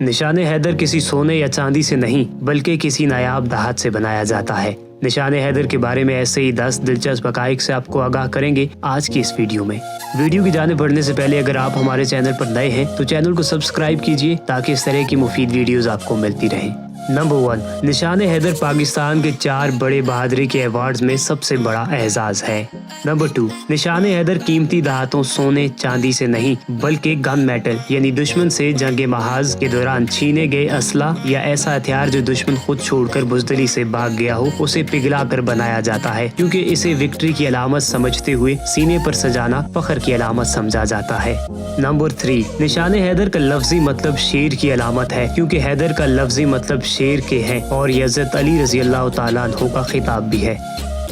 निशान हैदर किसी सोने या चांदी से नहीं बल्कि किसी नायाब धात से बनाया जाता है। निशान हैदर के बारे में ऐसे ही 10 दिलचस्प हकाइक से आपको आगाह करेंगे आज की इस वीडियो में। वीडियो की जाने बढ़ने से पहले अगर आप हमारे चैनल पर नए हैं तो चैनल को सब्सक्राइब कीजिए ताकि इस तरह की मुफीद वीडियोस आपको मिलती रहे। नंबर 1, निशान हैदर पाकिस्तान के 4 बड़े बहादुरी के अवार्ड्स में सबसे बड़ा एजाज है। नंबर 2, निशान हैदर कीमती धातों सोने चांदी से नहीं बल्कि गन मेटल यानी दुश्मन से जंग महाज के दौरान छीने गए असला या ऐसा हथियार जो दुश्मन खुद छोड़कर बुजदली से भाग गया हो उसे पिघला कर बनाया जाता है, क्योंकि इसे विक्ट्री की अलामत समझते हुए सीने पर सजाना फख्र की अलामत समझा जाता है। नंबर 3, निशान हैदर का लफ्जी मतलब शेर की अलामत है, क्योंकि हैदर का लफ्जी मतलब शेर के हैं और यज़द अली रज़ी अल्लाह तआला अन्हु का खिताब भी है।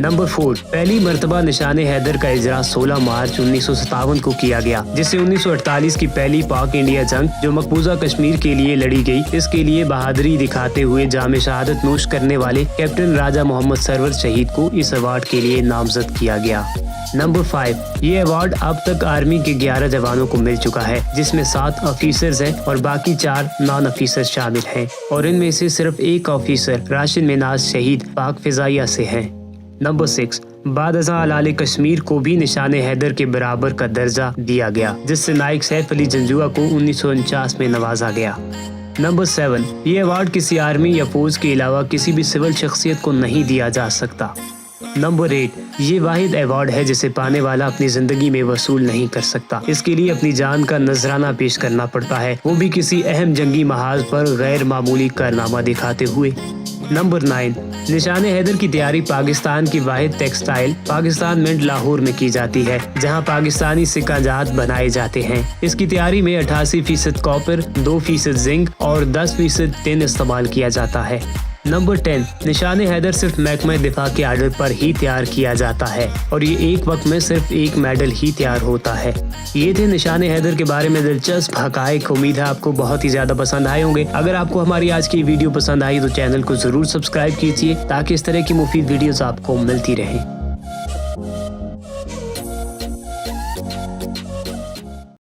नंबर 4, पहली मर्तबा निशान हैदर का इजरा 16 मार्च 1957 को किया गया, जिसे 1948 की पहली पाक इंडिया जंग जो मकबूजा कश्मीर के लिए लड़ी गई इसके लिए बहादुरी दिखाते हुए जाम शहादत नोश करने वाले कैप्टन राजा मोहम्मद सरवर शहीद को इस अवार्ड के लिए नामजद किया गया। नंबर 5, ये अवार्ड अब तक आर्मी के 11 जवानों को मिल चुका है, जिसमें 7 ऑफिसर्स हैं और बाकी 4 नॉन ऑफिसर शामिल हैं, और इनमें से सिर्फ एक ऑफिसर राशिद मिनाज शहीद पाक फिजाइया से हैं। नंबर 6, बाद-अज़ां अलाले कश्मीर को भी निशान हैदर के बराबर का दर्जा दिया गया, जिससे नाइक सैफ अली जंजुआ को 1949 में नवाजा गया। नंबर 7, ये अवार्ड किसी आर्मी या फौज के अलावा किसी भी सिविल शख्सियत को नहीं दिया जा सकता। नंबर 8, ये वाहिद अवार्ड है जिसे पाने वाला अपनी जिंदगी में वसूल नहीं कर सकता। इसके लिए अपनी जान का नजराना पेश करना पड़ता है, वो भी किसी अहम जंगी महाज पर गैर मामूली कारनामा दिखाते हुए। नंबर 9, निशान हैदर की तैयारी पाकिस्तान की वाहिद टेक्सटाइल पाकिस्तान मिंट लाहौर में की जाती है, जहां पाकिस्तानी सिक्काजात बनाए जाते हैं। इसकी तैयारी में 88% कॉपर, 2% जिंक और 10% टिन इस्तेमाल किया जाता है। नंबर 10, निशान हैदर सिर्फ महकमा दिफा के आर्डर पर ही तैयार किया जाता है और ये एक वक्त में सिर्फ एक मेडल ही तैयार होता है। ये थे निशान हैदर के बारे में दिलचस्प हकाइक। उम्मीद है आपको बहुत ही ज्यादा पसंद आए होंगे। अगर आपको हमारी आज की वीडियो पसंद आई तो चैनल को जरूर सब्सक्राइब कीजिए ताकि इस तरह की मुफीद वीडियोस आपको मिलती रहे।